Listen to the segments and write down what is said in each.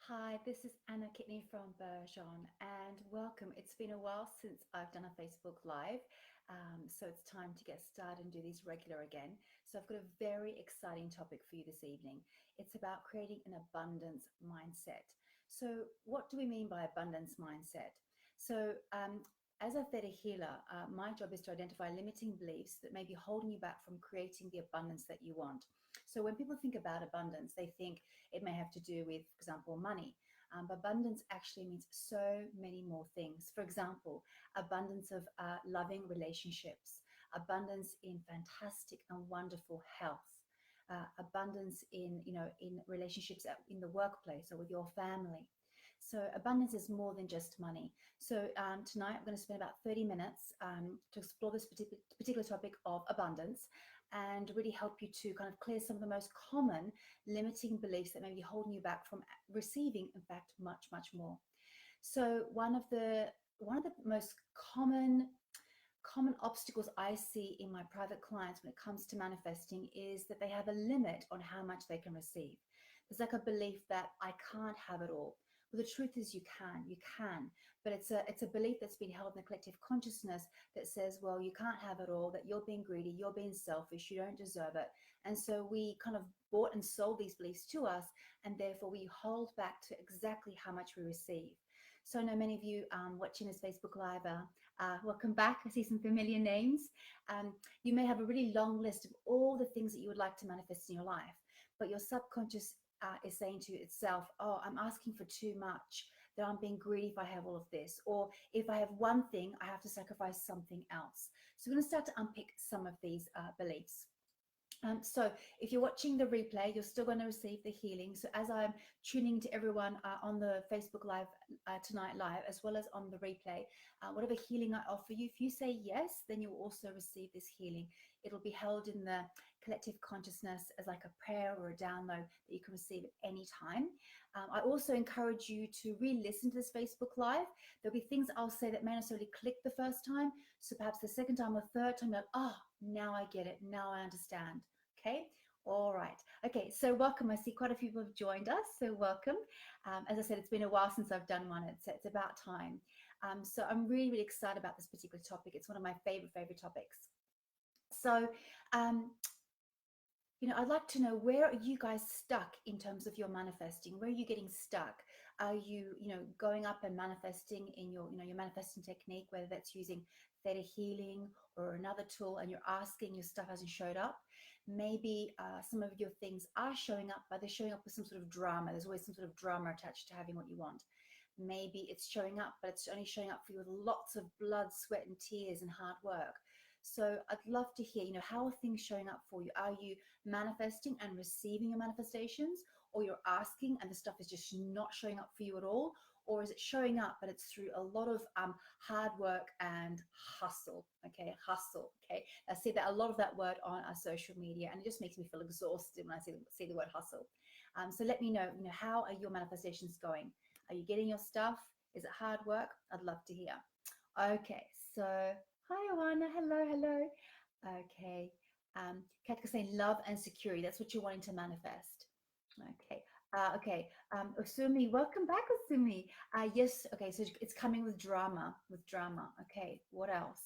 Hi, this is Anna Kitney from Bergeron, and welcome. It's been a while since I've done a Facebook Live, so it's time to get started and do these regular again. So I've got a very exciting topic for you this evening. It's about creating an abundance mindset. So, what do we mean by abundance mindset? So, as a theta healer, my job is to identify limiting beliefs that may be holding you back from creating the abundance that you want. So, when people think about abundance, they think it may have to do with, for example, money. But abundance actually means so many more things. For example, abundance of loving relationships, abundance in fantastic and wonderful health, abundance in in relationships in the workplace or with your family. So abundance is more than just money. So tonight I'm going to spend about 30 minutes to explore this particular topic of abundance and really help you to kind of clear some of the most common limiting beliefs that may be holding you back from receiving, in fact, much more. So one of the most common obstacles I see in my private clients when it comes to manifesting is that they have a limit on how much they can receive. There's like a belief that I can't have it all. Well, the truth is you can, but it's a belief that's been held in the collective consciousness that says, well, you can't have it all, that you're being greedy, you're being selfish, you don't deserve it. And so we kind of bought and sold these beliefs to us, and therefore we hold back to exactly how much we receive. So I know many of you watching this Facebook Live welcome back. I see some familiar names. You may have a really long list of all the things that you would like to manifest in your life, but your subconscious is saying to itself, oh, I'm asking for too much, that I'm being greedy if I have all of this. Or if I have one thing, I have to sacrifice something else. So we're going to start to unpick some of these beliefs. So if you're watching the replay, you're still going to receive the healing. So as I'm tuning to everyone on the Facebook Live tonight live, as well as on the replay, whatever healing I offer you, if you say yes, then you'll also receive this healing. It'll be held in the collective consciousness as like a prayer or a download that you can receive at any time. I also encourage you to re-listen to this Facebook Live. There'll be things I'll say that may not necessarily click the first time. So perhaps the second time or third time, like, oh, now I get it. Now I understand. Okay. All right. Okay. So welcome. I see quite a few people have joined us. So welcome. As I said, it's been a while since I've done one. It's about time. So I'm really excited about this particular topic. It's one of my favorite topics. So, um, I'd like to know, where are you guys stuck in terms of your manifesting? Where are you getting stuck? Are you, going up and manifesting in your manifesting technique, whether that's using theta healing or another tool, and you're asking, your stuff hasn't showed up? Maybe some of your things are showing up, but they're showing up with some sort of drama. There's always some sort of drama attached to having what you want. Maybe it's showing up, but it's only showing up for you with lots of blood, sweat, and tears and hard work. So I'd love to hear, how are things showing up for you? Are you manifesting and receiving your manifestations, or you're asking and the stuff is just not showing up for you at all? Or is it showing up, but it's through a lot of hard work and hustle? Okay, hustle. Okay, I see that a lot of that word on our social media, and it just makes me feel exhausted when I see the word hustle. So let me know, how are your manifestations going? Are you getting your stuff? Is it hard work? I'd love to hear. Okay, so hi, Awana. Hello. Okay. Katka saying love and security. That's what you're wanting to manifest. Okay. Okay. Usumi, welcome back, Usumi. Yes. Okay. So it's coming with drama. Okay. What else?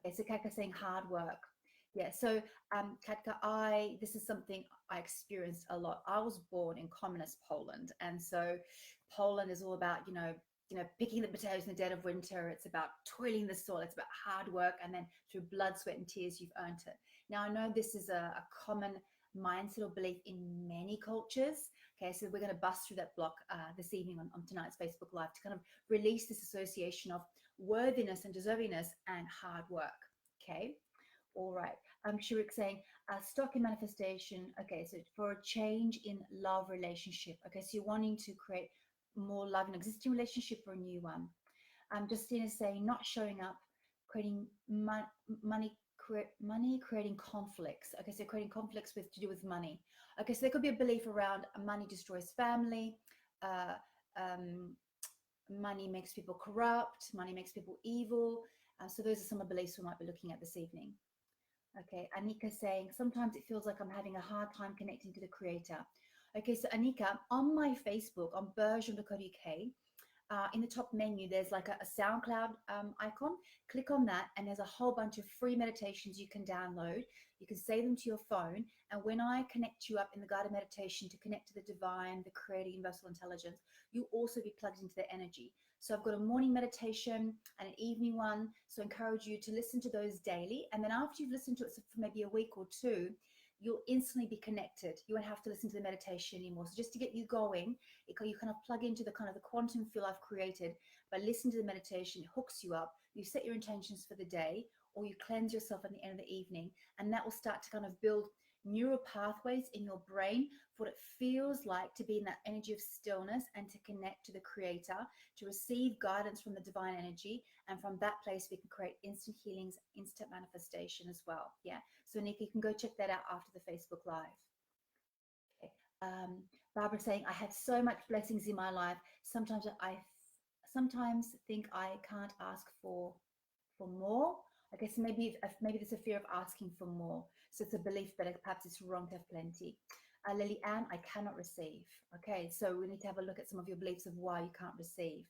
Okay. So Katka saying hard work. Yeah. So Katka, this is something I experienced a lot. I was born in communist Poland, and so Poland is all about picking the potatoes in the dead of winter. It's about toiling the soil. It's about hard work, and then through blood, sweat, and tears, you've earned it. Now, I know this is a common mindset or belief in many cultures. Okay, so we're going to bust through that block this evening on tonight's Facebook Live to kind of release this association of worthiness and deservingness and hard work. Okay, all right. Shirik saying, stock in manifestation. Okay, so for a change in love relationship. Okay, so you're wanting to create more love in an existing relationship or a new one. Justina is saying, not showing up, creating money creating conflicts. Okay, so creating conflicts to do with money. Okay, so there could be a belief around money destroys family, uh, um, money makes people corrupt, money makes people evil. So those are some of the beliefs we might be looking at this evening. Okay, Anika saying, sometimes it feels like I'm having a hard time connecting to the creator. Okay, so Anika, on my Facebook, on bergeron.co.uk, in the top menu, there's like a SoundCloud icon. Click on that, and there's a whole bunch of free meditations you can download. You can save them to your phone. And when I connect you up in the guided meditation to connect to the divine, the creative universal intelligence, you'll also be plugged into the energy. So I've got a morning meditation and an evening one. So I encourage you to listen to those daily. And then after you've listened to it for maybe a week or two, you'll instantly be connected. You won't have to listen to the meditation anymore. So just to get you going, you kind of plug into the kind of the quantum field I've created by listening to the meditation. It hooks you up. You set your intentions for the day, or you cleanse yourself at the end of the evening, and that will start to kind of build neural pathways in your brain for what it feels like to be in that energy of stillness and to connect to the creator, to receive guidance from the divine energy. And from that place, we can create instant healings, instant manifestation as well. Yeah. So Nick, you can go check that out after the Facebook Live. Okay. Barbara saying, I have so much blessings in my life. I sometimes think I can't ask for more. I guess maybe there's a fear of asking for more. So it's a belief, but perhaps it's wrong to have plenty. Lily Ann, I cannot receive. Okay, so we need to have a look at some of your beliefs of why you can't receive.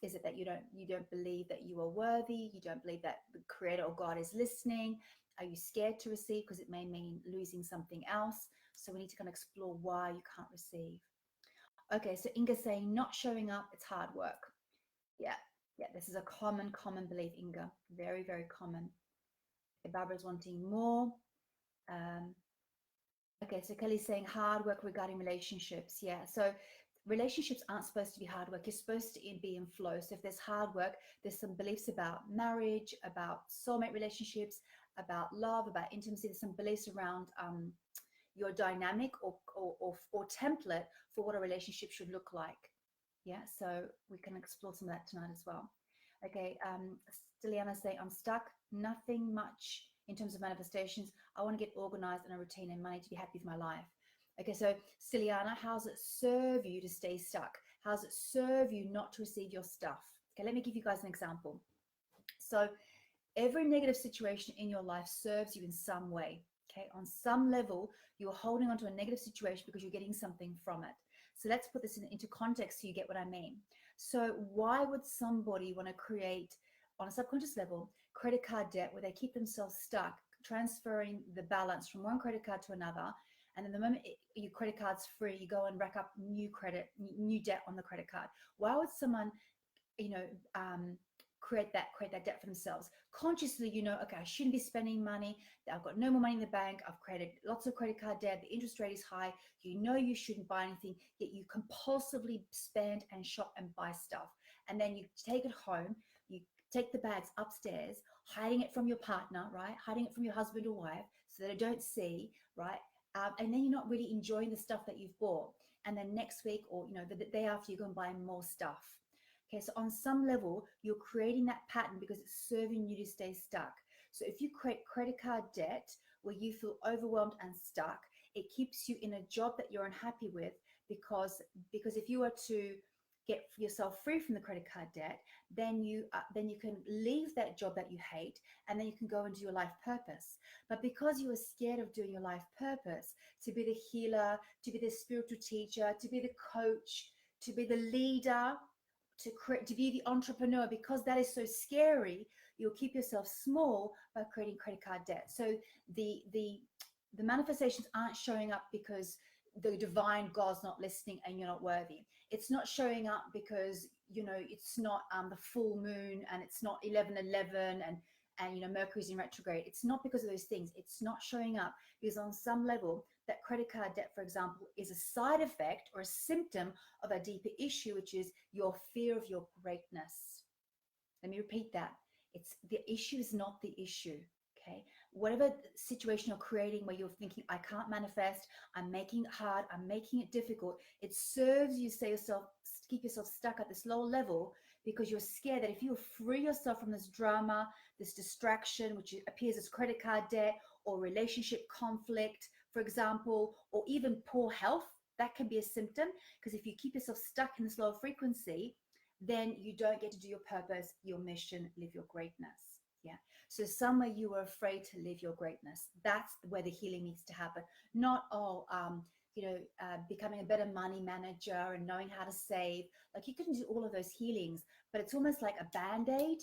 Is it that you don't believe that you are worthy? You don't believe that the creator or God is listening? Are you scared to receive because it may mean losing something else? So we need to kind of explore why you can't receive. Okay, so Inga saying not showing up, it's hard work. Yeah, yeah, this is a common belief, Inga. Very, very common. Barbara's wanting more. Um, okay, so Kelly's saying hard work regarding relationships. Yeah, so relationships aren't supposed to be hard work. You're supposed to be in flow. So if there's hard work, there's some beliefs about marriage, about soulmate relationships, about love, about intimacy. There's some beliefs around your dynamic or template for what a relationship should look like. Yeah, so we can explore some of that tonight as well. Okay, Stiliana saying, I'm stuck, nothing much in terms of manifestations. I want to get organized and a routine and money to be happy with my life. Okay, so Stiliana, how does it serve you to stay stuck? How does it serve you not to receive your stuff? Okay, let me give you guys an example. So every negative situation in your life serves you in some way. Okay, on some level, you're holding on to a negative situation because you're getting something from it. So let's put this into context so you get what I mean. So why would somebody want to create, on a subconscious level, credit card debt where they keep themselves stuck, transferring the balance from one credit card to another, and then the moment your credit card's free, you go and rack up new debt on the credit card? Why would someone, you know, create that debt for themselves consciously? Okay, I shouldn't be spending money. I've got no more money in the bank. I've created lots of credit card debt. The interest rate is high. You shouldn't buy anything, yet you compulsively spend and shop and buy stuff. And then you take it home, you take the bags upstairs, hiding it from your partner, right? Hiding it from your husband or wife so they don't see, right? And then you're not really enjoying the stuff that you've bought. And then next week, or the day after, you go and buy more stuff. Okay, so on some level, you're creating that pattern because it's serving you to stay stuck. So if you create credit card debt where you feel overwhelmed and stuck, it keeps you in a job that you're unhappy with, because if you were to get yourself free from the credit card debt, then you can leave that job that you hate, and then you can go and do your life purpose. But because you are scared of doing your life purpose, to be the healer, to be the spiritual teacher, to be the coach, to be the leader, to be the entrepreneur, because that is so scary, you'll keep yourself small by creating credit card debt. So the manifestations aren't showing up because the divine God's not listening and you're not worthy. It's not showing up because it's not the full moon, and it's not 11:11, and Mercury's in retrograde. It's not because of those things. It's not showing up because on some level, that credit card debt, for example, is a side effect or a symptom of a deeper issue, which is your fear of your greatness. Let me repeat that. It's the issue is not the issue. Okay. Whatever situation you're creating where you're thinking, I can't manifest, I'm making it hard, I'm making it difficult, it serves you keep yourself stuck at this lower level because you're scared that if you free yourself from this drama, this distraction, which appears as credit card debt or relationship conflict, for example, or even poor health, that can be a symptom. Because if you keep yourself stuck in this lower frequency, then you don't get to do your purpose, your mission, live your greatness. Yeah. So somewhere you were afraid to live your greatness. That's where the healing needs to happen. Not, becoming a better money manager and knowing how to save. Like you can do all of those healings, but it's almost like a band-aid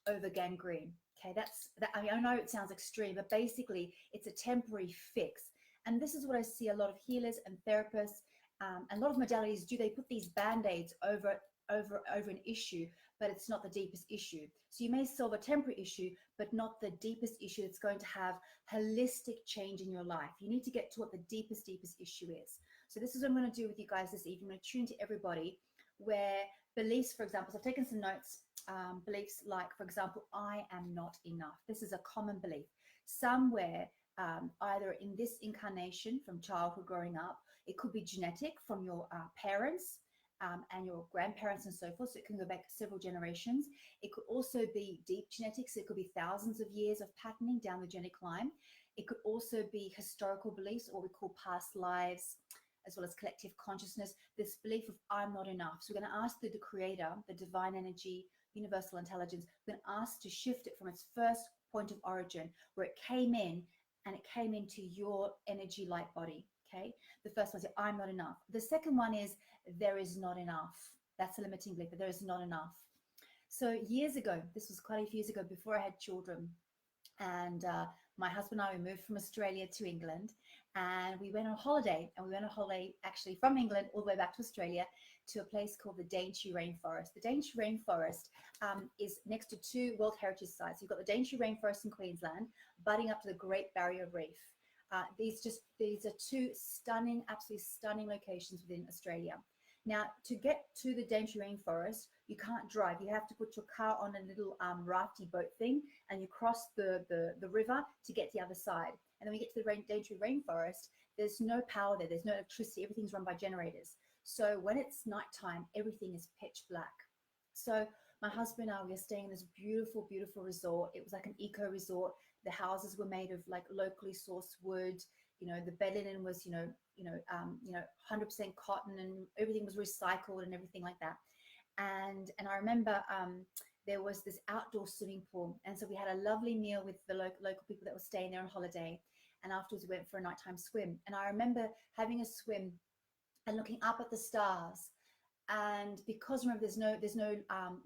over gangrene. Okay, that's that. I mean, I know it sounds extreme, but basically, it's a temporary fix. And this is what I see a lot of healers and therapists, and a lot of modalities do. They put these band-aids over an issue, but it's not the deepest issue. So you may solve a temporary issue, but not the deepest issue that's going to have holistic change in your life. You need to get to what the deepest issue is. So this is what I'm going to do with you guys this evening. I'm going to tune to everybody where beliefs, for example, so I've taken some notes. Beliefs like, for example, I am not enough. This is a common belief. Somewhere, either in this incarnation from childhood growing up, it could be genetic from your parents, and your grandparents and so forth. So it can go back several generations. It could also be deep genetics. It could be thousands of years of patterning down the genetic line. It could also be historical beliefs, or what we call past lives, as well as collective consciousness, this belief of I'm not enough. So we're going to ask the creator, the divine energy, universal intelligence, we're going to ask to shift it from its first point of origin, where it came in, and it came into your energy light body. Okay. The first one is I'm not enough. The second one is there is not enough. That's a limiting belief, that there is not enough. So years ago, this was quite a few years ago before I had children, and my husband and I, we moved from Australia to England, and we went on holiday. And we went on holiday actually from England all the way back to Australia to a place called the Daintree Rainforest. The Daintree Rainforest is next to two World Heritage Sites. You've got the Daintree Rainforest in Queensland, butting up to the Great Barrier Reef. These are two stunning, absolutely stunning locations within Australia. Now, to get to the Daintree Rainforest, you can't drive. You have to put your car on a little rafty boat thing, and you cross the river to get to the other side. And then we get to the Daintree Rainforest. There's no power there. There's no electricity. Everything's run by generators. So when it's nighttime, everything is pitch black. So my husband and I, we were staying in this beautiful, beautiful resort. It was like an eco resort. The houses were made of like locally sourced wood. The bed linen was, 100% cotton, and everything was recycled and everything like that. And I remember there was this outdoor swimming pool. And so we had a lovely meal with the local people that were staying there on holiday. And afterwards we went for a nighttime swim. And I remember having a swim and looking up at the stars. And because remember, there's no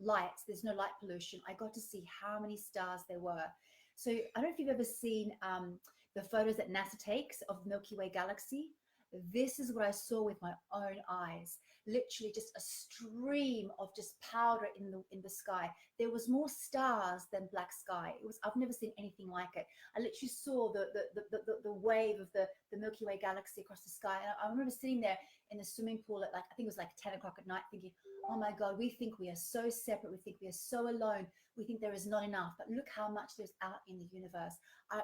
lights, there's no light pollution, I got to see how many stars there were. So I don't know if you've ever seen the photos that NASA takes of the Milky Way galaxy. This is what I saw with my own eyes. Literally just a stream of just powder in the sky. There was more stars than black sky. I've never seen anything like it. I literally saw the wave of the Milky Way galaxy across the sky. And I remember sitting there in the swimming pool at I think it was like 10 o'clock at night, thinking, oh my God, we think we are so separate. We think we are so alone. We think there is not enough, but look how much there's out in the universe.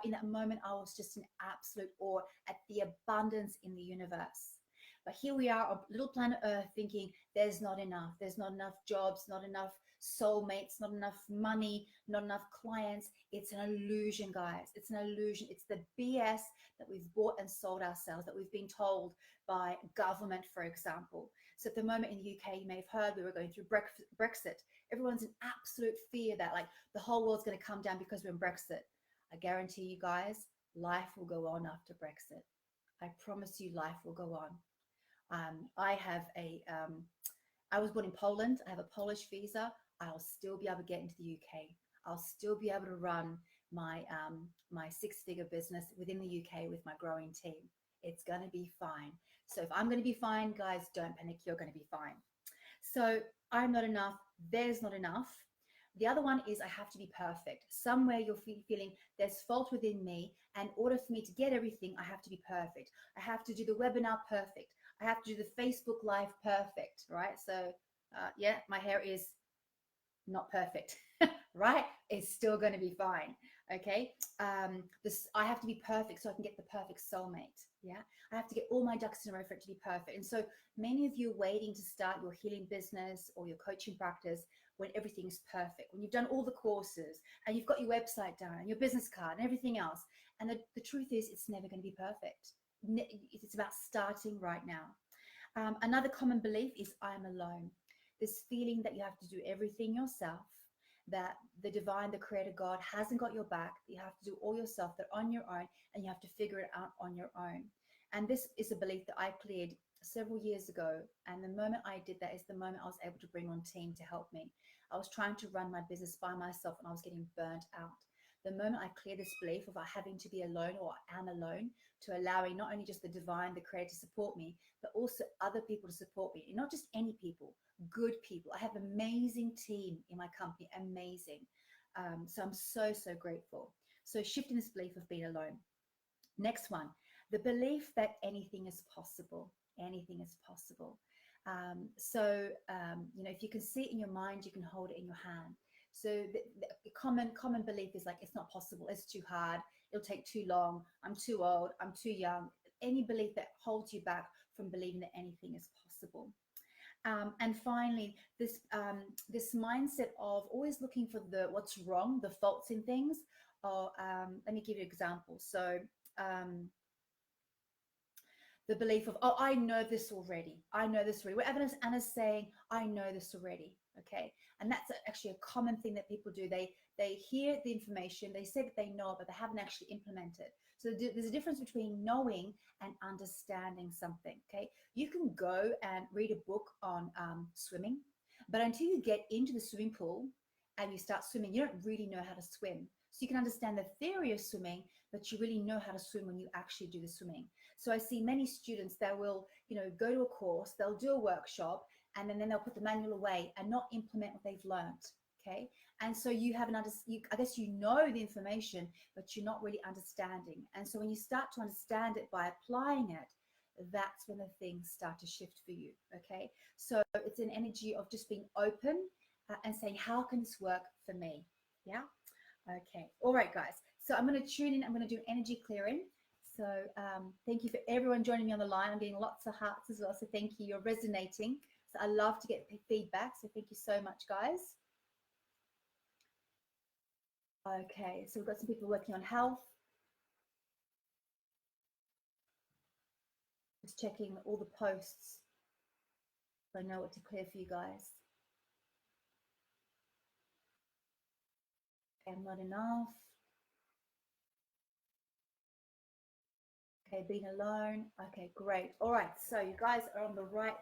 In that moment, I was just in absolute awe at the abundance in the universe. But here we are on little planet Earth thinking there's not enough. There's not enough jobs, not enough soulmates, not enough money, not enough clients. It's an illusion, guys. It's an illusion. It's the BS that we've bought and sold ourselves, that we've been told by government, for example. So at the moment in the UK, you may have heard we were going through Brexit. Everyone's in absolute fear that like the whole world's going to come down because we're in Brexit. I guarantee you guys, life will go on after Brexit. I promise you, life will go on. I was born in Poland. I have a Polish visa. I'll still be able to get into the UK. I'll still be able to run my six-figure business within the UK with my growing team. It's going to be fine. So if I'm going to be fine, guys, don't panic. You're going to be fine. So I'm not enough. There's not enough. The other one is I have to be perfect. Somewhere you're feeling there's fault within me. And in order for me to get everything, I have to be perfect. I have to do the webinar perfect. I have to do the Facebook Live perfect, right? So yeah, my hair is not perfect, right? It's still going to be fine. Okay. I have to be perfect so I can get the perfect soulmate. Yeah. I have to get all my ducks in a row for it to be perfect. And so many of you are waiting to start your healing business or your coaching practice when everything is perfect, when you've done all the courses and you've got your website done and your business card and everything else. And the truth is it's never going to be perfect. It's about starting right now. Another common belief is I'm alone. This feeling that you have to do everything yourself, that the divine, the creator God hasn't got your back, that you have to do all yourself, that on your own, and you have to figure it out on your own. And this is a belief that I cleared several years ago. And the moment I did that is the moment I was able to bring on team to help me. I was trying to run my business by myself and I was getting burnt out. The moment I clear this belief of having to be alone or I am alone, to allowing not only just the divine, the creator to support me, but also other people to support me. And not just any people, good people. I have an amazing team in my company, amazing. So I'm so, so grateful. So shifting this belief of being alone. Next one, the belief that anything is possible. Anything is possible. If you can see it in your mind, you can hold it in your hand. So the common belief is like, it's not possible, it's too hard, it'll take too long, I'm too old, I'm too young. Any belief that holds you back from believing that anything is possible. And finally, this mindset of always looking for the what's wrong, the faults in things. Or let me give you an example. So um, the belief of, oh, I know this already. I know this already. Whatever Anna's saying, I know this already. Okay. And that's actually a common thing that people do. They hear the information, they say that they know, but they haven't actually implemented. So there's a difference between knowing and understanding something. Okay. You can go and read a book on swimming, but until you get into the swimming pool and you start swimming, you don't really know how to swim. So you can understand the theory of swimming, but you really know how to swim when you actually do the swimming. So I see many students that will, go to a course, they'll do a workshop, and then they'll put the manual away and not implement what they've learned. Okay. And so you have I guess you know the information, but you're not really understanding. And so when you start to understand it by applying it, that's when the things start to shift for you. Okay. So it's an energy of just being open and saying, how can this work for me? Yeah. Okay. All right, guys. So I'm going to tune in. I'm going to do energy clearing. So thank you for everyone joining me on the line. I'm getting lots of hearts as well. So thank you. You're resonating. So I love to get feedback. So thank you so much, guys. Okay. So we've got some people working on health. Just checking all the posts. So I know what to clear for you guys. Okay, I'm not enough. Okay, being alone. Okay, great. All right, so you guys are on the right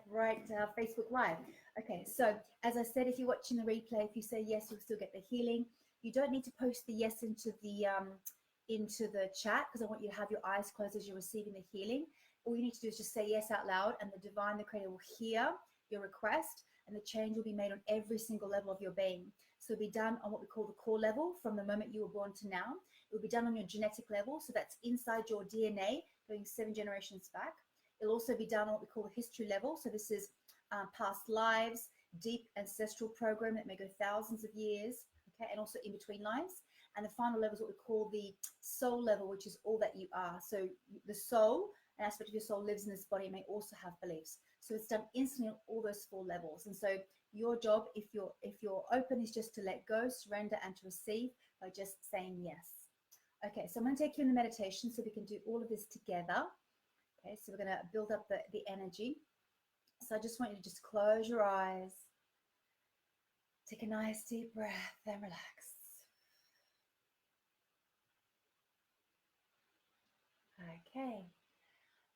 Facebook Live. Okay, so as I said, if you're watching the replay, if you say yes, you'll still get the healing. You don't need to post the yes into the chat, because I want you to have your eyes closed as you're receiving the healing. All you need to do is just say yes out loud, and the divine, the creator, will hear your request, and the change will be made on every single level of your being. So it'll be done on what we call the core level, from the moment you were born to now. It will be done on your genetic level, so that's inside your DNA, going 7 generations back. It'll also be done on what we call the history level. So this is past lives, deep ancestral program that may go thousands of years, okay, and also in between lives. And the final level is what we call the soul level, which is all that you are. So the soul, an aspect of your soul, lives in this body, may also have beliefs. So it's done instantly on all those 4 levels. And so your job, if you're open, is just to let go, surrender, and to receive by just saying yes. Okay, so I'm going to take you in the meditation so we can do all of this together. Okay, so we're going to build up the energy. So I just want you to just close your eyes, take a nice deep breath, and relax. Okay.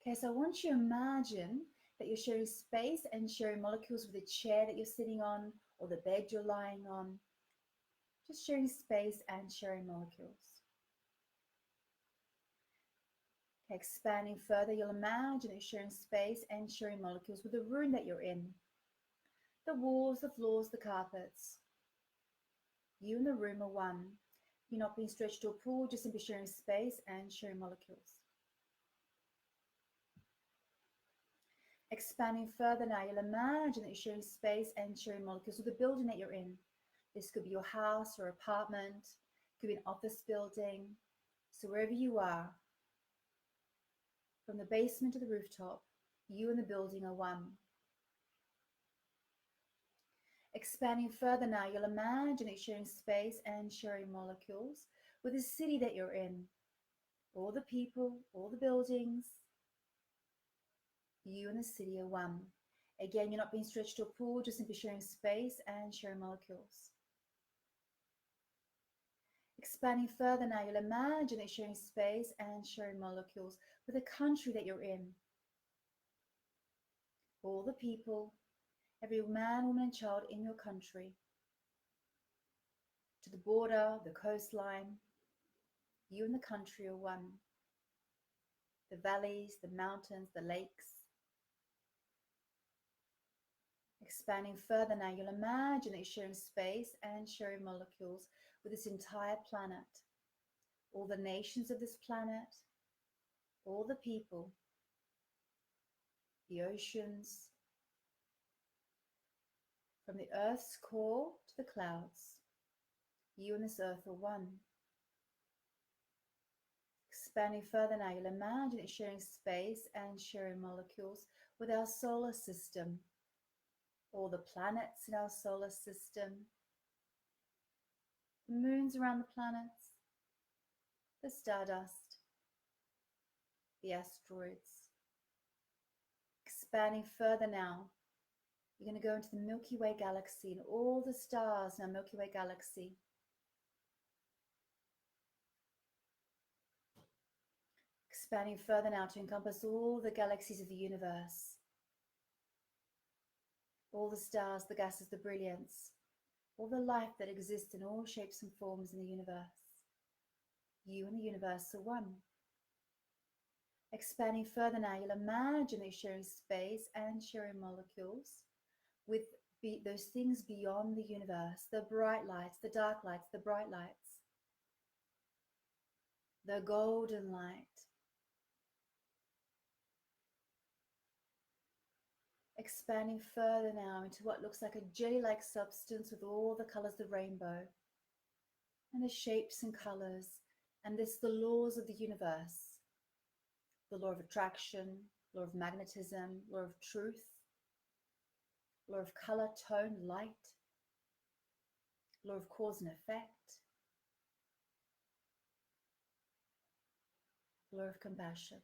Okay, so I want you to imagine that you're sharing space and sharing molecules with the chair that you're sitting on or the bed you're lying on. Just sharing space and sharing molecules. Okay, expanding further, you'll imagine that you're sharing space and sharing molecules with the room that you're in. The walls, the floors, the carpets. You and the room are one. You're not being stretched or pulled, just simply sharing space and sharing molecules. Expanding further now, you'll imagine that you're sharing space and sharing molecules with the building that you're in. This could be your house or apartment, it could be an office building. So wherever you are, from the basement to the rooftop, you and the building are one. Expanding further now, you'll imagine that you're sharing space and sharing molecules with the city that you're in, all the people, all the buildings. You and the city are one. Again, you're not being stretched or pulled, just simply sharing space and sharing molecules. Expanding further now, you'll imagine that you're sharing space and sharing molecules with the country that you're in, all the people, every man, woman, and child in your country, to the border, the coastline. You and the country are one. The valleys, the mountains, the lakes. Expanding further now, you'll imagine that you're sharing space and sharing molecules with this entire planet, all the nations of this planet, all the people, the oceans, from the Earth's core to the clouds. You and this Earth are one. Expanding further now, you'll imagine it sharing space and sharing molecules with our solar system, all the planets in our solar system, the moons around the planets, the stardust, the asteroids. Expanding further now, you're going to go into the Milky Way galaxy and all the stars in our Milky Way galaxy. Expanding further now to encompass all the galaxies of the universe, all the stars, the gases, the brilliance, all the life that exists in all shapes and forms in the universe. You and the universe are one. Expanding further now, you'll imagine that you're sharing space and sharing molecules with those things beyond the universe, the bright lights, the dark lights, the bright lights, the golden light. Expanding further now into what looks like a jelly-like substance with all the colors of the rainbow and the shapes and colors, and this the laws of the universe, the law of attraction, law of magnetism, law of truth, law of color, tone, light, law of cause and effect, law of compassion.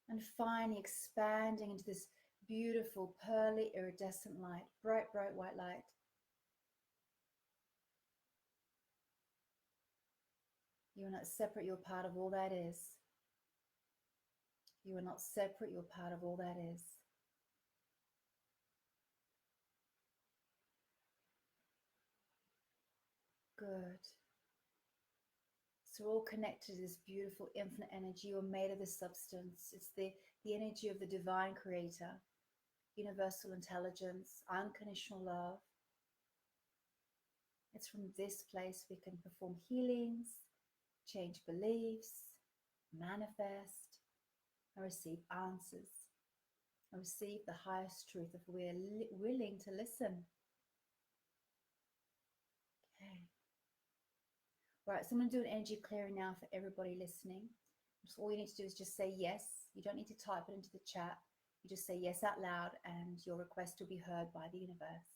And finally expanding into this beautiful pearly iridescent light, bright, bright white light. You are not separate, you're part of all that is. You are not separate, you're part of all that is. Good. So we're all connected to this beautiful infinite energy. You're made of this substance. It's the energy of the divine creator, universal intelligence, unconditional love. It's from this place we can perform healings, change beliefs, manifest, and receive answers, and receive the highest truth if we're willing to listen. Okay. Right, so I'm going to do an energy clearing now for everybody listening. So all you need to do is just say yes. You don't need to type it into the chat. You just say yes out loud and your request will be heard by the universe,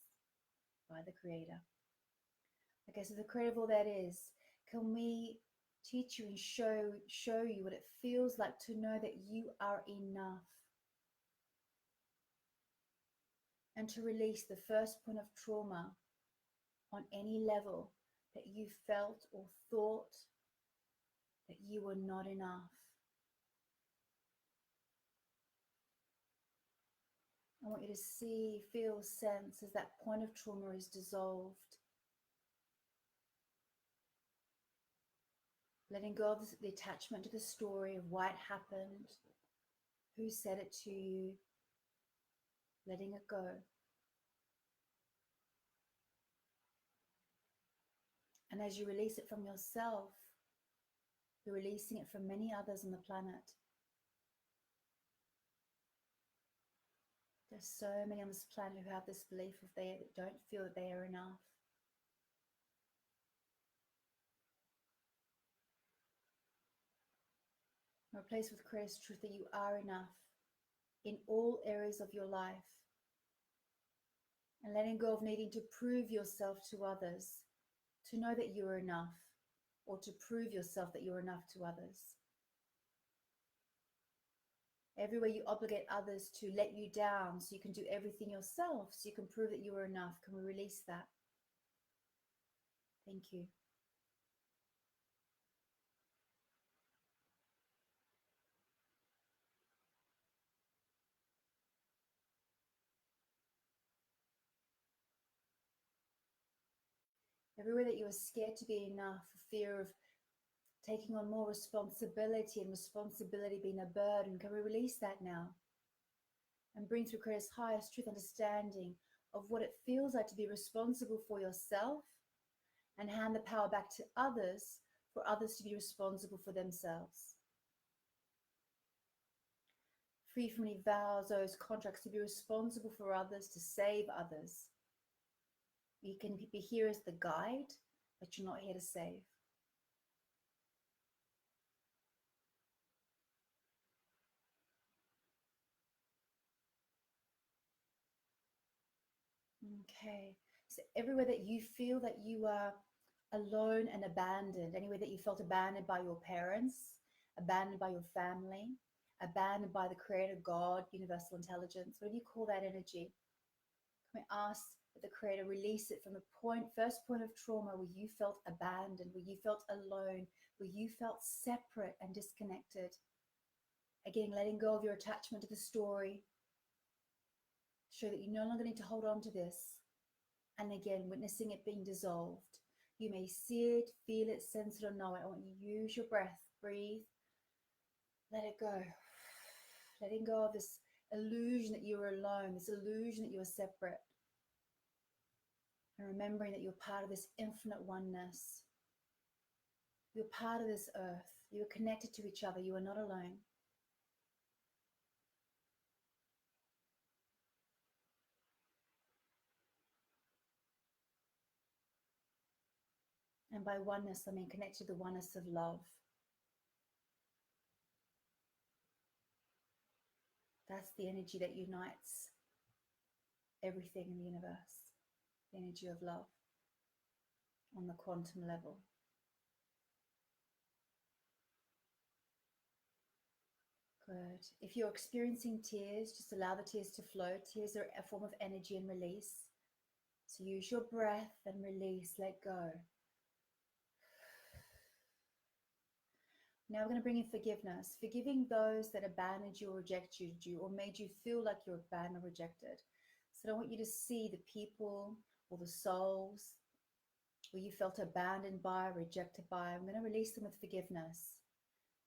by the creator. Okay, so the creator of all that is, can we teach you and show you what it feels like to know that you are enough, and to release the first point of trauma on any level that you felt or thought that you were not enough. I want you to see, feel, sense as that point of trauma is dissolved. Letting go of the attachment to the story of why it happened, who said it to you, letting it go. And as you release it from yourself, you're releasing it from many others on the planet. There's so many on this planet who have this belief if they don't feel that they are enough. Replace with Creator's truth that you are enough in all areas of your life. And letting go of needing to prove yourself to others, to know that you are enough, or to prove yourself that you're enough to others. Everywhere you obligate others to let you down so you can do everything yourself, so you can prove that you are enough. Can we release that? Thank you. everywhere that you were scared to be enough, for fear of taking on more responsibility and responsibility being a burden. Can we release that now and bring through Creator's highest truth understanding of what it feels like to be responsible for yourself and hand the power back to others for others to be responsible for themselves? Free from any vows, those contracts, to be responsible for others, to save others. You can be here as the guide, but you're not here to save. Okay. So everywhere that you feel that you are alone and abandoned, anywhere that you felt abandoned by your parents, abandoned by your family, abandoned by the Creator, God, universal intelligence, whatever you call that energy, can we ask that the Creator release it from the first point of trauma where you felt abandoned, where you felt alone, where you felt separate and disconnected. Again, letting go of your attachment to the story. Show that you no longer need to hold on to this. And again, witnessing it being dissolved. You may see it, feel it, sense it, or know it. I want you to use your breath. Breathe. Let it go. Letting go of this illusion that you're alone, this illusion that you're separate. And remembering that you're part of this infinite oneness. You're part of this earth. You are connected to each other. You are not alone. And by oneness, I mean connected to the oneness of love. That's the energy that unites everything in the universe. The energy of love on the quantum level. Good. If you're experiencing tears, just allow the tears to flow. Tears are a form of energy and release. So use your breath and release, let go. Now we're going to bring in forgiveness. Forgiving those that abandoned you or rejected you or made you feel like you're abandoned or rejected. So I don't want you to see the people or the souls where you felt abandoned by, rejected by. I'm going to release them with forgiveness.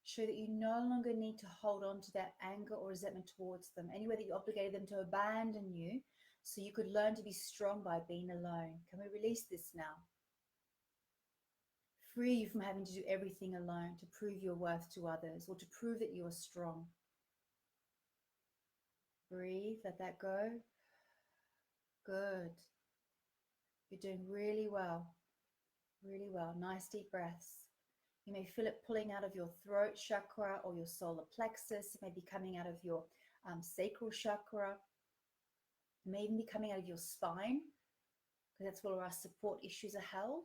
Show that you no longer need to hold on to that anger or resentment towards them. Anywhere that you obligated them to abandon you, so you could learn to be strong by being alone. Can we release this now? Free you from having to do everything alone to prove your worth to others or to prove that you are strong. Breathe, let that go. Good. You're doing really well. Really well. Nice deep breaths. You may feel it pulling out of your throat chakra or your solar plexus. It may be coming out of your sacral chakra. It may even be coming out of your spine, because that's where our support issues are held.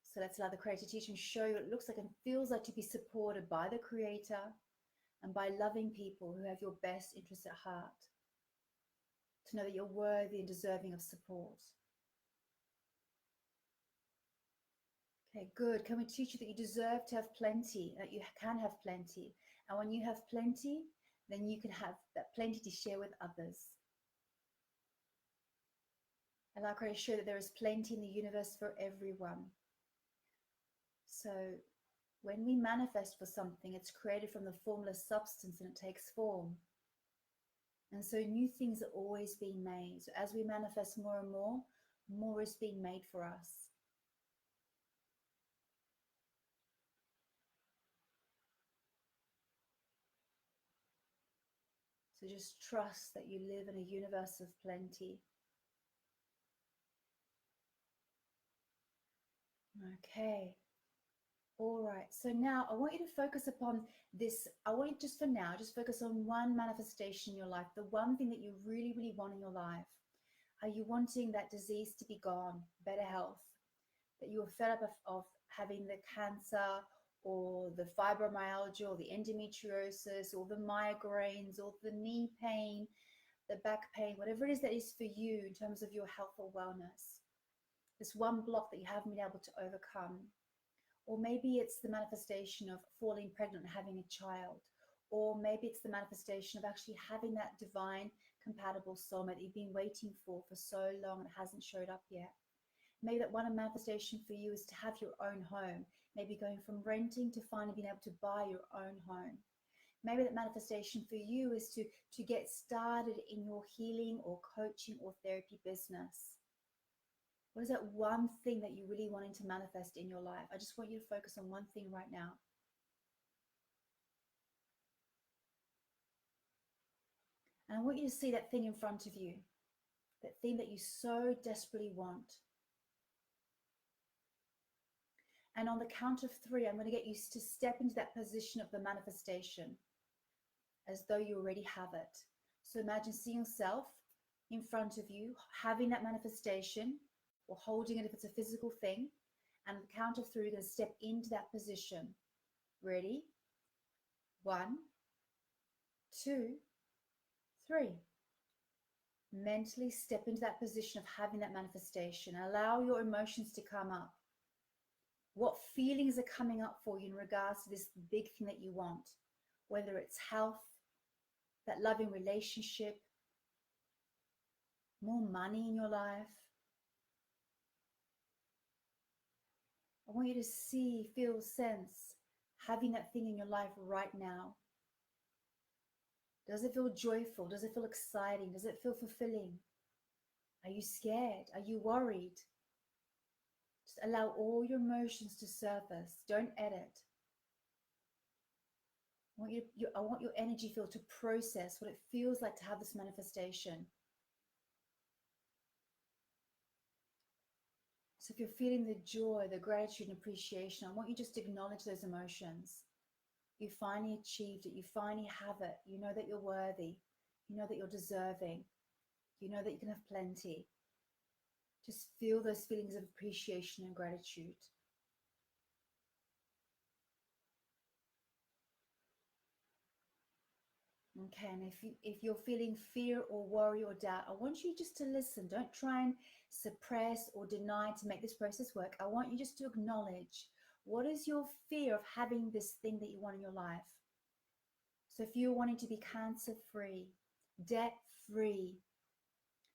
So let's allow the Creator to teach and show you what it looks like and feels like to be supported by the Creator and by loving people who have your best interests at heart. To know that you're worthy and deserving of support. Okay, good. Can we teach you that you deserve to have plenty, that you can have plenty? And when you have plenty, then you can have that plenty to share with others. Allow Creator to show that there is plenty in the universe for everyone. So when we manifest for something, it's created from the formless substance and it takes form. And so new things are always being made. So as we manifest more and more is being made for us. So just trust that you live in a universe of plenty. Okay. All right. So now I want you to focus upon this. I want you just for now, just focus on one manifestation in your life, the one thing that you really, really want in your life. Are you wanting that disease to be gone, better health, that you are fed up of having the cancer or the fibromyalgia or the endometriosis or the migraines or the knee pain, the back pain, whatever it is that is for you in terms of your health or wellness? This one block that you haven't been able to overcome. Or maybe it's the manifestation of falling pregnant and having a child. Or maybe it's the manifestation of actually having that divine compatible soulmate that you've been waiting for so long and it hasn't showed up yet. Maybe that one manifestation for you is to have your own home, maybe going from renting to finally being able to buy your own home. Maybe that manifestation for you is to get started in your healing or coaching or therapy business. What is that one thing that you really wanting to manifest in your life? I just want you to focus on one thing right now. And I want you to see that thing in front of you, that thing that you so desperately want. And on the count of 3, I'm going to get you to step into that position of the manifestation as though you already have it. So imagine seeing yourself in front of you, having that manifestation or holding it if it's a physical thing. And on the count of 3, you're going to step into that position. Ready? 1, 2, 3. Mentally step into that position of having that manifestation. Allow your emotions to come up. What feelings are coming up for you in regards to this big thing that you want? Whether it's health, that loving relationship, more money in your life. I want you to see, feel, sense having that thing in your life right now. Does it feel joyful? Does it feel exciting? Does it feel fulfilling? Are you scared? Are you worried? Just allow all your emotions to surface. Don't edit. I want your energy field to process what it feels like to have this manifestation. So if you're feeling the joy, the gratitude and appreciation, I want you just to acknowledge those emotions. You finally achieved it. You finally have it. You know that you're worthy. You know that you're deserving. You know that you can have plenty. Just feel those feelings of appreciation and gratitude. Okay, and if you're feeling fear or worry or doubt, I want you just to listen. Don't try and suppress or deny to make this process work. I want you just to acknowledge, what is your fear of having this thing that you want in your life? So if you're wanting to be cancer-free, debt-free,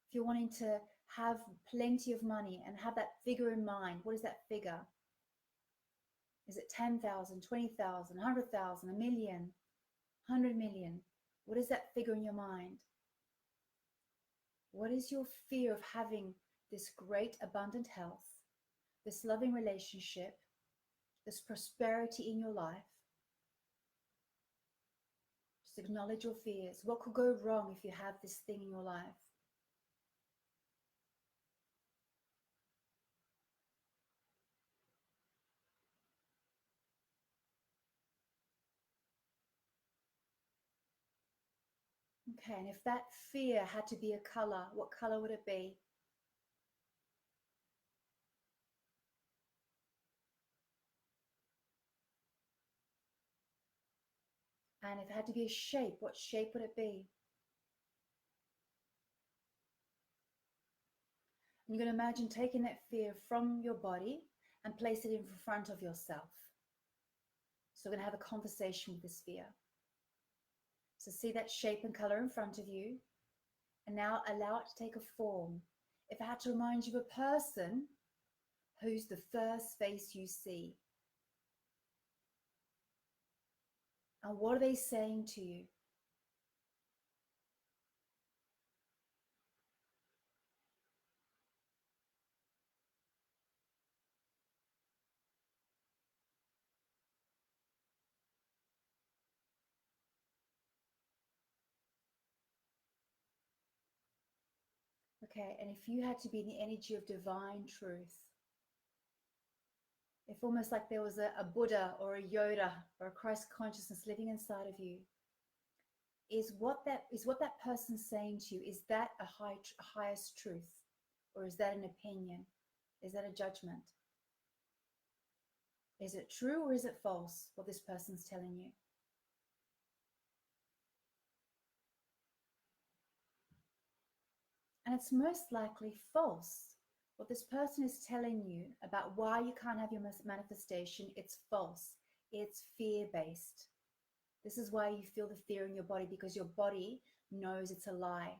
if you're wanting to have plenty of money and have that figure in mind, what is that figure? Is it 10,000, 20,000, 100,000, a million, 100 million? What is that figure in your mind? What is your fear of having this great abundant health, this loving relationship, this prosperity in your life? Just acknowledge your fears. What could go wrong if you have this thing in your life? Okay, and if that fear had to be a color, what color would it be? And if it had to be a shape, what shape would it be? And you're going to imagine taking that fear from your body and place it in front of yourself. So we're going to have a conversation with this fear. So see that shape and color in front of you, and now allow it to take a form. If I had to remind you of a person, who's the first face you see? And what are they saying to you? Okay, and if you had to be in the energy of divine truth, if almost like there was a Buddha or a Yoda or a Christ consciousness living inside of you, is what that person saying to you, is that a highest truth? Or is that an opinion? Is that a judgment? Is it true or is it false, what this person's telling you? And it's most likely false. What this person is telling you about why you can't have your manifestation, it's false. It's fear-based. This is why you feel the fear in your body, because your body knows it's a lie.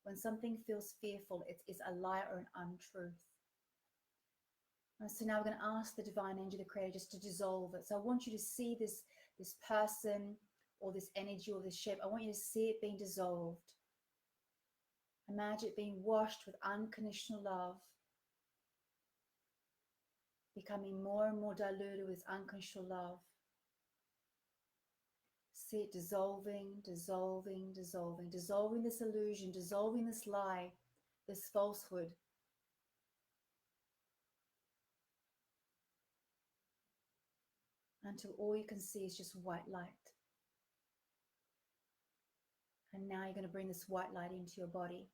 When something feels fearful, it's a lie or an untruth. And so now we're going to ask the divine angel, the creator, just to dissolve it. So I want you to see this person or this energy or this shape. I want you to see it being dissolved. Imagine it being washed with unconditional love, becoming more and more diluted with unconditional love. See it dissolving, dissolving, dissolving, dissolving this illusion, dissolving this lie, this falsehood. Until all you can see is just white light. And now you're going to bring this white light into your body.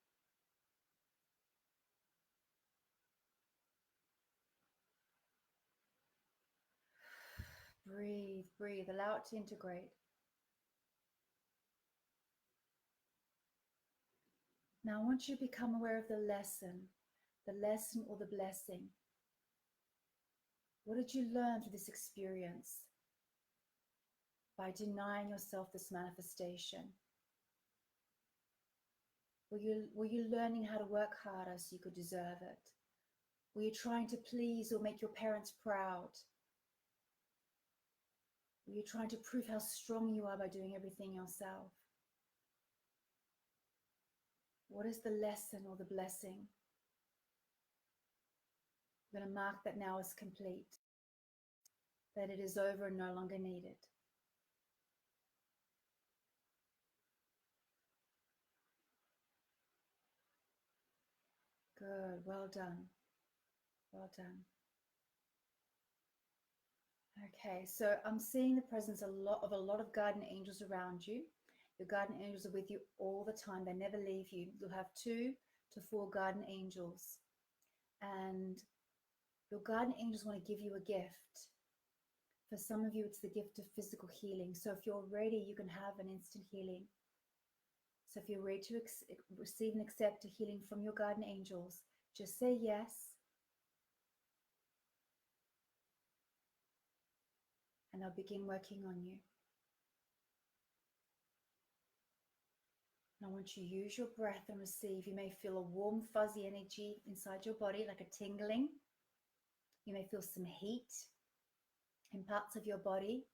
Breathe, breathe, allow it to integrate. Now I want you to become aware of the lesson or the blessing. What did you learn through this experience by denying yourself this manifestation? Were you learning how to work harder so you could deserve it? Were you trying to please or make your parents proud? Were you trying to prove how strong you are by doing everything yourself? What is the lesson or the blessing? I'm going to mark that now as complete, that it is over and no longer needed. Good, well done, well done. Okay, so I'm seeing the presence of a lot of guardian angels around you. Your guardian angels are with you all the time. They never leave you. You'll have 2 to 4 guardian angels. And your guardian angels want to give you a gift. For some of you, it's the gift of physical healing. So if you're ready, you can have an instant healing. So if you're ready to receive and accept a healing from your guardian angels, just say yes. And they'll begin working on you. And I want you to use your breath and receive. You may feel a warm, fuzzy energy inside your body, like a tingling. You may feel some heat in parts of your body.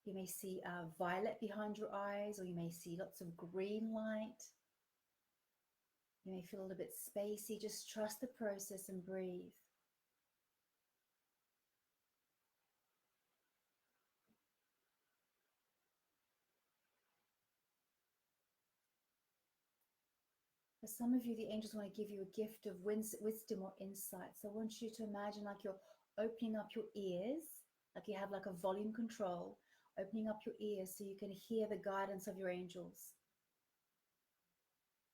You may see violet behind your eyes, or you may see lots of green light. You may feel a little bit spacey. Just trust the process and breathe. For some of you, the angels want to give you a gift of wisdom or insight. So I want you to imagine like you're opening up your ears, like you have like a volume control, opening up your ears so you can hear the guidance of your angels.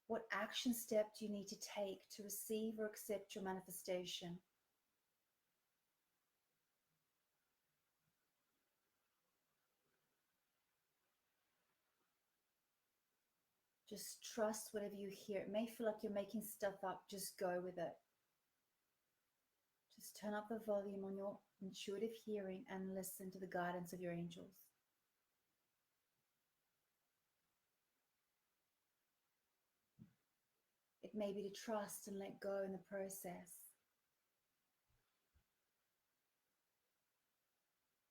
What action step do you need to take to receive or accept your manifestation? Just trust whatever you hear. It may feel like you're making stuff up. Just go with it. Just turn up the volume on your intuitive hearing and listen to the guidance of your angels. It may be to trust and let go in the process.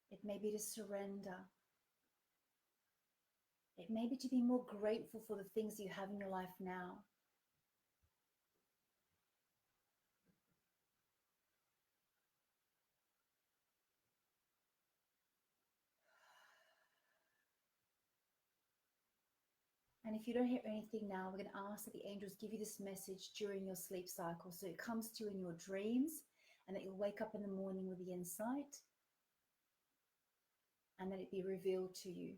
It may be to surrender. It may be to be more grateful for the things you have in your life now. And if you don't hear anything now, we're going to ask that the angels give you this message during your sleep cycle. So it comes to you in your dreams, and that you'll wake up in the morning with the insight, and that it be revealed to you.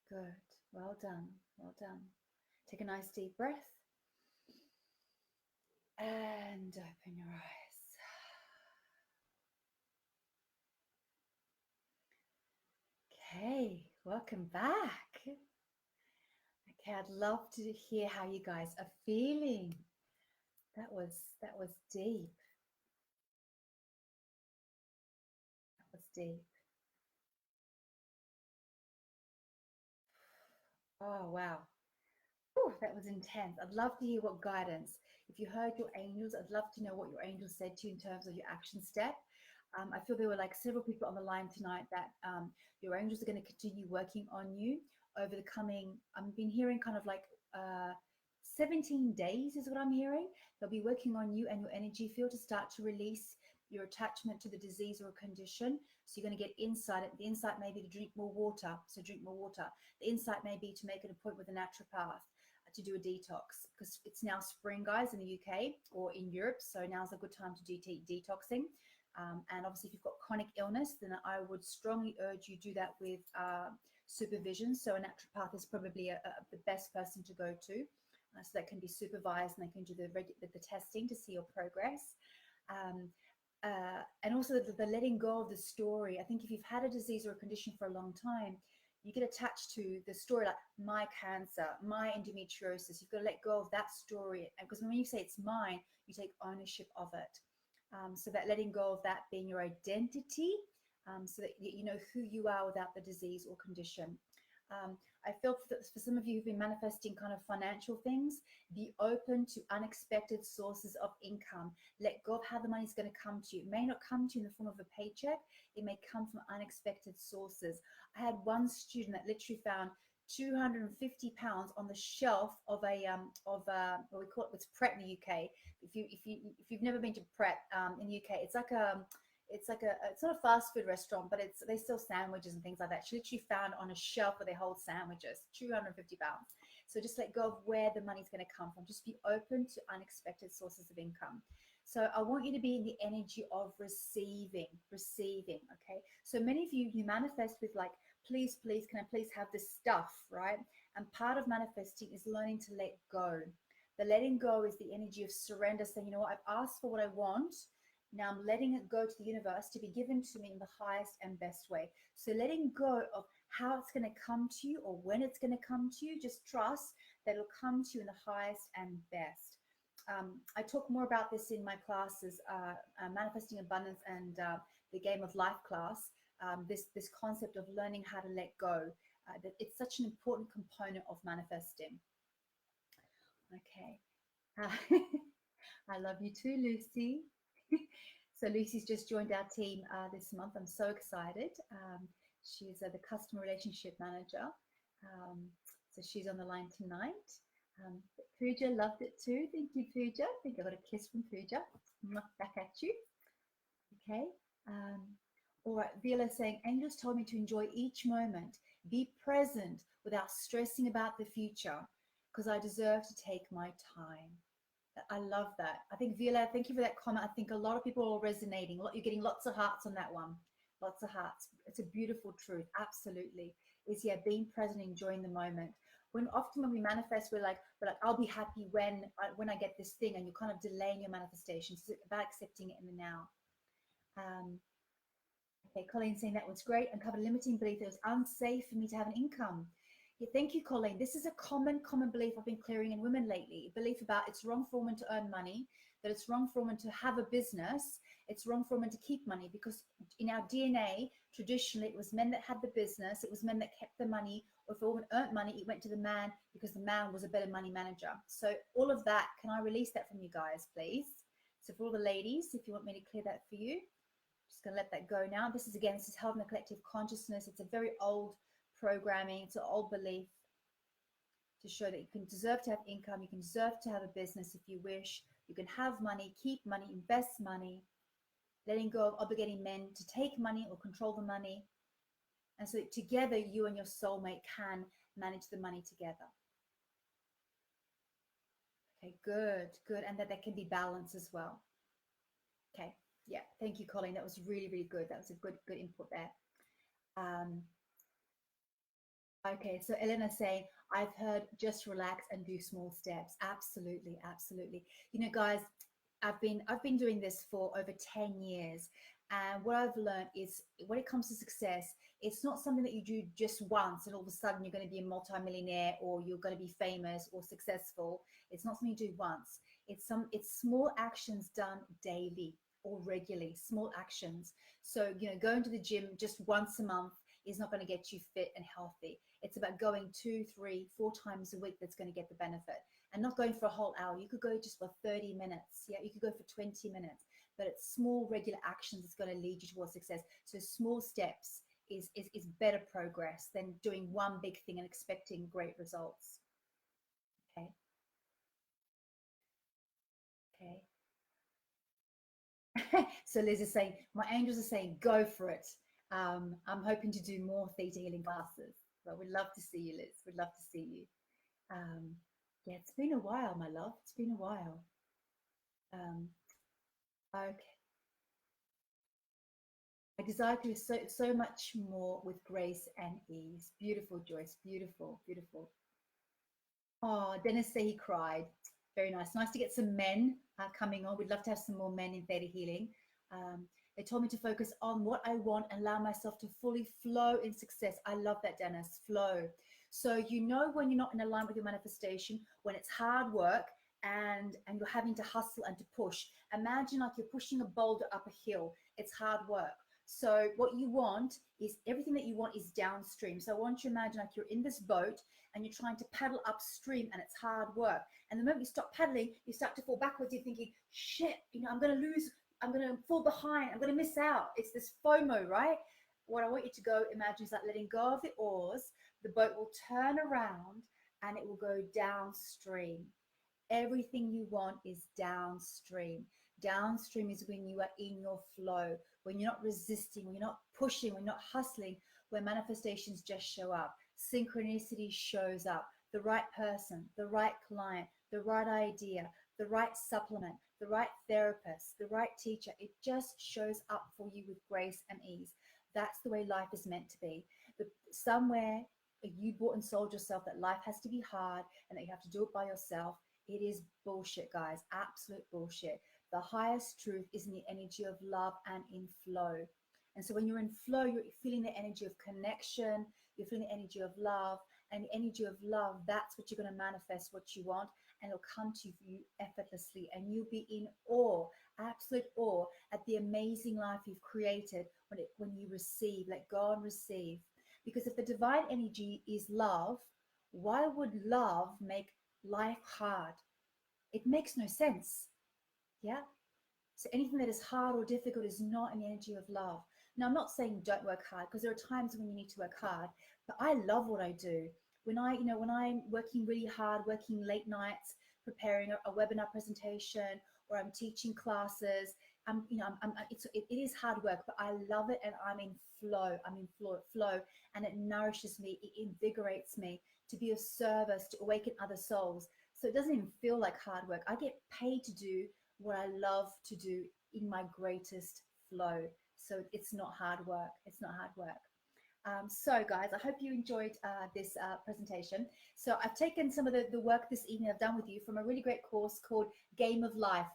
Good. Well done. Well done. Take a nice deep breath and open your eyes. Okay, welcome back. Okay, I'd love to hear how you guys are feeling. That was deep. That was deep. Oh, wow. Whew. that was intense. I'd love to hear what guidance. If you heard your angels, I'd love to know what your angels said to you in terms of your action step. I feel there were like several people on the line tonight that your angels are going to continue working on you over the coming. I've been hearing kind of like 17 days is what I'm hearing. They'll be working on you and your energy field to start to release your attachment to the disease or condition. So you're going to get insight. The insight may be to drink more water. So drink more water. The insight may be to make an appointment with a naturopath to do a detox, because it's now spring, guys, in the UK or in Europe. So now's a good time to do detoxing. And obviously, if you've got chronic illness, then I would strongly urge you do that with supervision. So a naturopath is probably the best person to go to. So that can be supervised and they can do the testing to see your progress. And also the letting go of the story. I think if you've had a disease or a condition for a long time, you get attached to the story, like my cancer, my endometriosis. You've got to let go of that story, because when you say it's mine, you take ownership of it. So that letting go of that being your identity, so that you know who you are without the disease or condition. I feel for some of you who've been manifesting kind of financial things, be open to unexpected sources of income. Let go of how the money's going to come to you. It may not come to you in the form of a paycheck. It may come from unexpected sources. I had one student that literally found £250 on the shelf of what we call it's Pret in the UK. If you've never been to Pret in the UK, it's not a fast food restaurant, but they sell sandwiches and things like that. She literally found on a shelf where they hold sandwiches, £250. So just let go of where the money's going to come from. Just be open to unexpected sources of income. So I want you to be in the energy of receiving. Okay. So many of you manifest with like, please, can I please have this stuff, right? And part of manifesting is learning to let go. The letting go is the energy of surrender, saying, you know what, I've asked for what I want. Now I'm letting it go to the universe to be given to me in the highest and best way. So letting go of how it's going to come to you or when it's going to come to you, just trust that it'll come to you in the highest and best. I talk more about this in my classes, Manifesting Abundance and the Game of Life class, this concept of learning how to let go. That it's such an important component of manifesting. Okay. I love you too, Lucy. So Lucy's just joined our team this month. I'm so excited. She's the customer relationship manager. So she's on the line tonight. Pooja loved it too. Thank you, Pooja. I think I got a kiss from Pooja. Back at you. Okay. All right. Vila saying, angels told me to enjoy each moment, be present without stressing about the future, because I deserve to take my time. I love that. I think, Vila, thank you for that comment. I think a lot of people are resonating. You're getting lots of hearts on that one. Lots of hearts. It's a beautiful truth. Absolutely. It's, yeah, being present, enjoying the moment. Often when we manifest, we're like, I'll be happy when I get this thing, and you're kind of delaying your manifestations. It's about accepting it in the now. Okay, Colleen saying that was great. Uncovered a limiting belief that it was unsafe for me to have an income. Yeah, thank you, Colleen. This is a common belief I've been clearing in women lately. A belief about it's wrong for women to earn money, that it's wrong for women to have a business, it's wrong for women to keep money, because in our DNA, traditionally, it was men that had the business, it was men that kept the money, or if a woman earned money, it went to the man because the man was a better money manager. So all of that, can I release that from you guys, please? So for all the ladies, if you want me to clear that for you, just going to let that go now. This is held in the collective consciousness. It's a very old programming. It's an old belief to show that you can deserve to have income. You can deserve to have a business if you wish. You can have money, keep money, invest money, letting go of obligating men to take money or control the money. And so together, you and your soulmate can manage the money together. Okay, good. And that there can be balance as well. Okay, yeah. Thank you, Colleen. That was really, really good. That was a good input there. Okay, so Elena saying, I've heard just relax and do small steps. Absolutely. You know, guys, I've been doing this for over 10 years. And what I've learned is when it comes to success, it's not something that you do just once and all of a sudden you're going to be a multimillionaire or you're going to be famous or successful. It's not something you do once. It's small actions done daily or regularly, small actions. So, you know, going to the gym just once a month is not going to get you fit and healthy. It's about going 2, 3, 4 times a week that's going to get the benefit, and not going for a whole hour. You could go just for 30 minutes. Yeah, you could go for 20 minutes, but it's small, regular actions that's going to lead you towards success. So small steps is better progress than doing one big thing and expecting great results. Okay. Okay. So Liz is saying, my angels are saying, go for it. I'm hoping to do more theta healing classes. But we'd love to see you, Liz. We'd love to see you. Um, yeah, it's been a while, my love. It's been a while. Um, okay. I desire to do so much more with grace and ease. Beautiful, Joyce. Beautiful, beautiful. Oh, Dennis said he cried. Very nice. Nice to get some men coming on. We'd love to have some more men in theta healing. Um, they told me to focus on what I want and allow myself to fully flow in success. I love that, Dennis. Flow. So you know when you're not in alignment with your manifestation, when it's hard work and you're having to hustle and to push. Imagine like you're pushing a boulder up a hill. It's hard work. So what you want is everything that you want is downstream. So I want you to imagine like you're in this boat and you're trying to paddle upstream and it's hard work. And the moment you stop paddling, you start to fall backwards. You're thinking, shit, I'm going to lose. I'm going to fall behind. I'm going to miss out. It's this FOMO, right? What I want you to go imagine is like letting go of the oars. The boat will turn around and it will go downstream. Everything you want is downstream. Downstream is when you are in your flow, when you're not resisting, when you're not pushing, when you're not hustling, where manifestations just show up. Synchronicity shows up. The right person, the right client, the right idea, the right supplement, the right therapist, the right teacher. It just shows up for you with grace and ease. That's the way life is meant to be. Somewhere you bought and sold yourself that life has to be hard and that you have to do it by yourself. It is bullshit, guys. Absolute bullshit. The highest truth is in the energy of love and in flow. And so when you're in flow, you're feeling the energy of connection, you're feeling the energy of love, and the energy of love, that's what you're going to manifest what you want, and it'll come to you effortlessly. And you'll be in awe, absolute awe at the amazing life you've created when you receive, let go and receive. Because if the divine energy is love, why would love make life hard? It makes no sense. Yeah. So anything that is hard or difficult is not an energy of love. Now, I'm not saying don't work hard, because there are times when you need to work hard, but I love what I do. When I'm working really hard, working late nights, preparing a webinar presentation, or I'm teaching classes, it is hard work, but I love it and I'm in flow. I'm in flow, and it nourishes me. It invigorates me to be of service, to awaken other souls. So it doesn't even feel like hard work. I get paid to do what I love to do in my greatest flow. So it's not hard work. It's not hard work. So guys, I hope you enjoyed this presentation. So I've taken some of the work this evening I've done with you from a really great course called Game of Life.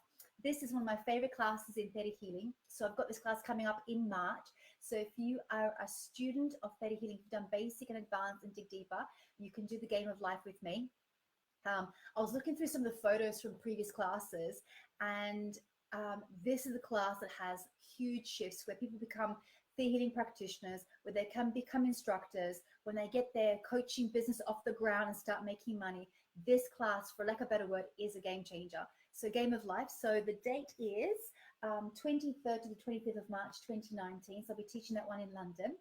This is one of my favorite classes in theta healing. So I've got this class coming up in March. So if you are a student of theta healing, you've done basic and advanced and dig deeper, you can do the Game of Life with me. I was looking through some of the photos from previous classes, and this is a class that has huge shifts where people become theta healing practitioners, where they can become instructors, when they get their coaching business off the ground and start making money. This class, for lack of a better word, is a game changer. So Game of Life. So the date is 23rd to the 25th of March 2019. So I'll be teaching that one in London.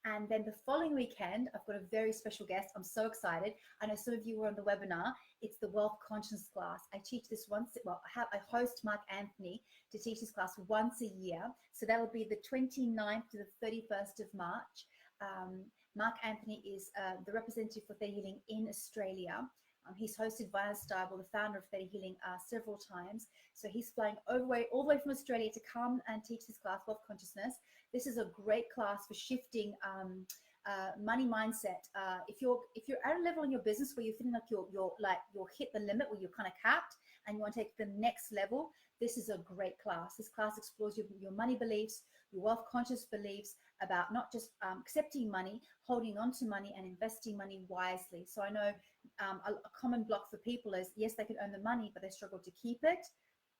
And then the following weekend, I've got a very special guest. I'm so excited. I know some of you were on the webinar. It's the Wealth Consciousness class. I teach this once, I host Mark Anthony to teach this class once a year. So that will be the 29th to the 31st of March. Mark Anthony is the representative for theta healing in Australia. He's hosted Via Stable, the founder of theta healing, several times. So he's flying all the way from Australia to come and teach this class, Wealth Consciousness. This is a great class for shifting money mindset. If you're at a level in your business where you're feeling like you're hit the limit, where you're kind of capped, and you want to take the next level, this is a great class. This class explores your money beliefs, your wealth conscious beliefs about not just accepting money, holding on to money, and investing money wisely. So I know a common block for people is, yes, they can earn the money, but they struggle to keep it.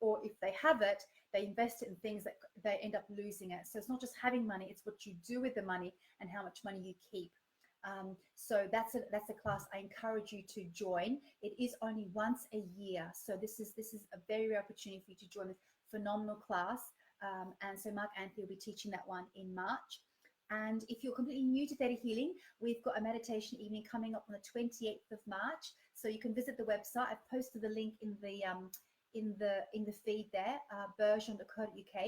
Or if they have it, they invest it in things that they end up losing it. So it's not just having money, it's what you do with the money and how much money you keep. So that's a class I encourage you to join. It is only once a year, so this is a very rare opportunity for you to join this phenomenal class. And so Mark Anthony will be teaching that one in March. And if you're completely new to theta healing, we've got a meditation evening coming up on the 28th of March. So you can visit the website. I've posted the link in the feed there, bergeron.co.uk.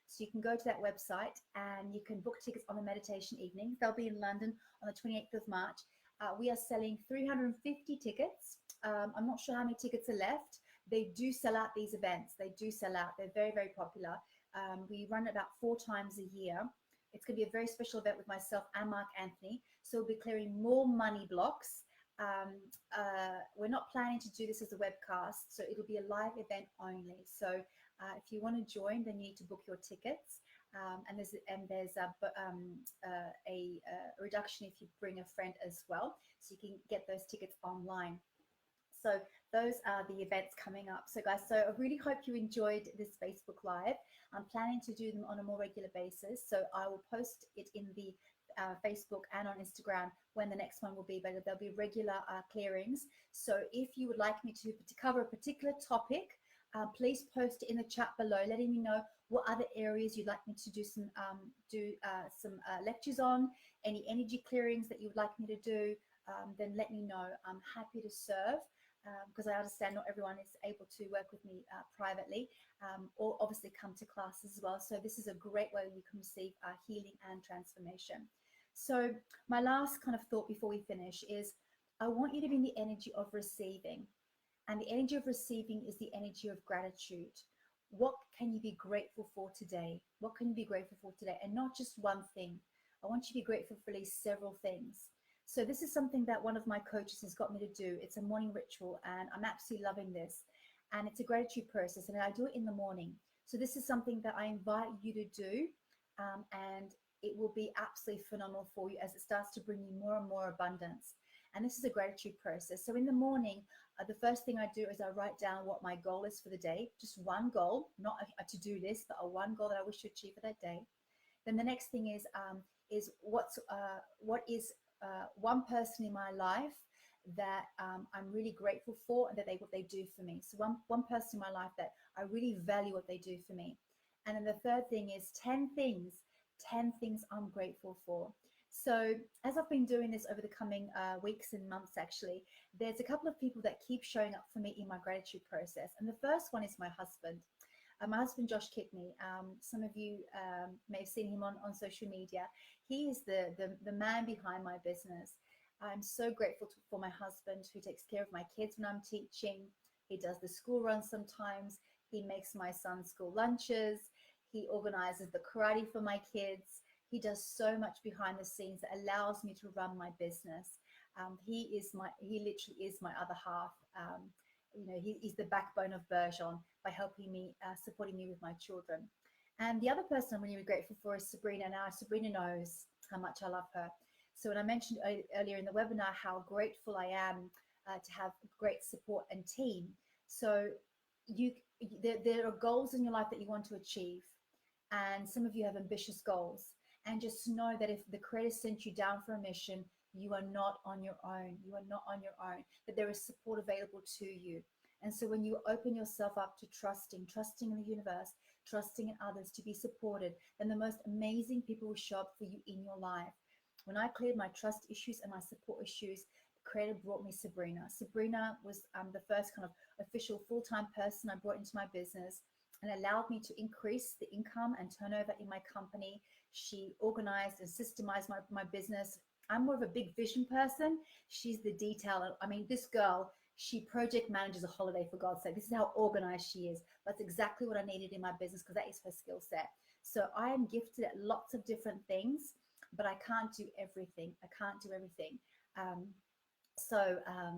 So you can go to that website and you can book tickets on the meditation evening. They'll be in London on the 28th of March. We are selling 350 tickets. I'm not sure how many tickets are left. They do sell out these events. They do sell out. They're very, very popular. We run about 4 times a year. It's going to be a very special event with myself and Mark Anthony. So we'll be clearing more money blocks. We're not planning to do this as a webcast, so it'll be a live event only. So if you want to join, then you need to book your tickets. And there's a reduction if you bring a friend as well, so you can get those tickets online. So those are the events coming up. So guys, so I really hope you enjoyed this Facebook Live. I'm planning to do them on a more regular basis. So I will post it in the Facebook and on Instagram when the next one will be, but there'll be regular clearings. So if you would like me to cover a particular topic, please post it in the chat below, letting me know what other areas you'd like me to do some lectures on, any energy clearings that you would like me to do. Then let me know. I'm happy to serve. Because I understand not everyone is able to work with me privately, or obviously come to classes as well. So this is a great way you can receive healing and transformation. So my last kind of thought before we finish is I want you to be in the energy of receiving. And the energy of receiving is the energy of gratitude. What can you be grateful for today? What can you be grateful for today? And not just one thing. I want you to be grateful for at least several things. So this is something that one of my coaches has got me to do. It's a morning ritual, and I'm absolutely loving this. And it's a gratitude process, and I do it in the morning. So this is something that I invite you to do, and it will be absolutely phenomenal for you as it starts to bring you more and more abundance. And this is a gratitude process. So in the morning, the first thing I do is I write down what my goal is for the day. Just one goal, not a to-do list, but one goal that I wish to achieve for that day. Then the next thing is what is one person in my life that I'm really grateful for, and that what they do for me. So one person in my life that I really value what they do for me. And then the third thing is 10 things I'm grateful for. So as I've been doing this over the coming weeks and months, actually, there's a couple of people that keep showing up for me in my gratitude process. And the first one is my husband. My husband, Josh Kidney. Some of you may have seen him on social media. He is the man behind my business. I'm so grateful for my husband, who takes care of my kids when I'm teaching. He does the school run sometimes. He makes my son's school lunches. He organizes the karate for my kids. He does so much behind the scenes that allows me to run my business. He literally is my other half. He's the backbone of Bergeron by helping me, supporting me with my children. And the other person I'm really grateful for is Sabrina. Now, Sabrina knows how much I love her. So when I mentioned earlier in the webinar how grateful I am to have great support and team. So there are goals in your life that you want to achieve. And some of you have ambitious goals. And just know that if the Creator sent you down for a mission, you are not on your own. You are not on your own. That there is support available to you. And so when you open yourself up to trusting in the universe, trusting in others to be supported, then the most amazing people will show up for you in your life. When I cleared my trust issues and my support issues, the Creator brought me Sabrina. Sabrina was the first kind of official full-time person I brought into my business, and allowed me to increase the income and turnover in my company. She organized and systemized my business. I'm more of a big vision person. She's the detail. I mean, this girl, she project manages a holiday, for God's sake. This is how organized she is. That's exactly what I needed in my business, because that is her skill set. So I am gifted at lots of different things, but I can't do everything.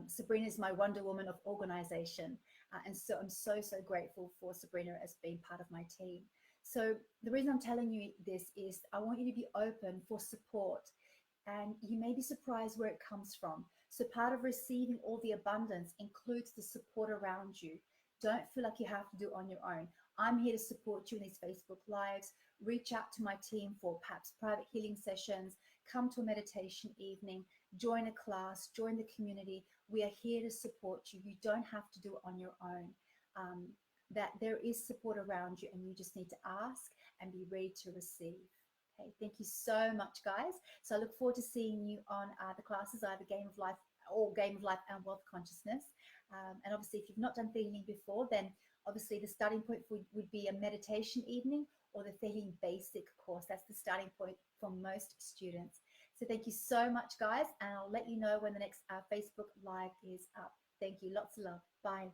Sabrina is my Wonder Woman of organization. And so I'm so grateful for Sabrina as being part of my team. So the reason I'm telling you this is I want you to be open for support, and you may be surprised where it comes from. So part of receiving all the abundance includes the support around you. Don't feel like you have to do it on your own. I'm here to support you in these Facebook Lives. Reach out to my team for perhaps private healing sessions. Come to a meditation evening. join a class, join the community. We are here to support you. You don't have to do it on your own. Um, that there is support around you, and you just need to ask and be ready to receive. Okay, thank you so much, guys. So I look forward to seeing you on the classes, either Game of Life or Game of Life and Wealth Consciousness. And obviously, if you've not done Theta Healing before, then obviously the starting point would be a meditation evening or the Theta Healing Basic course. That's the starting point for most students. So thank you so much, guys, and I'll let you know when the next Facebook Live is up. Thank you. Lots of love. Bye.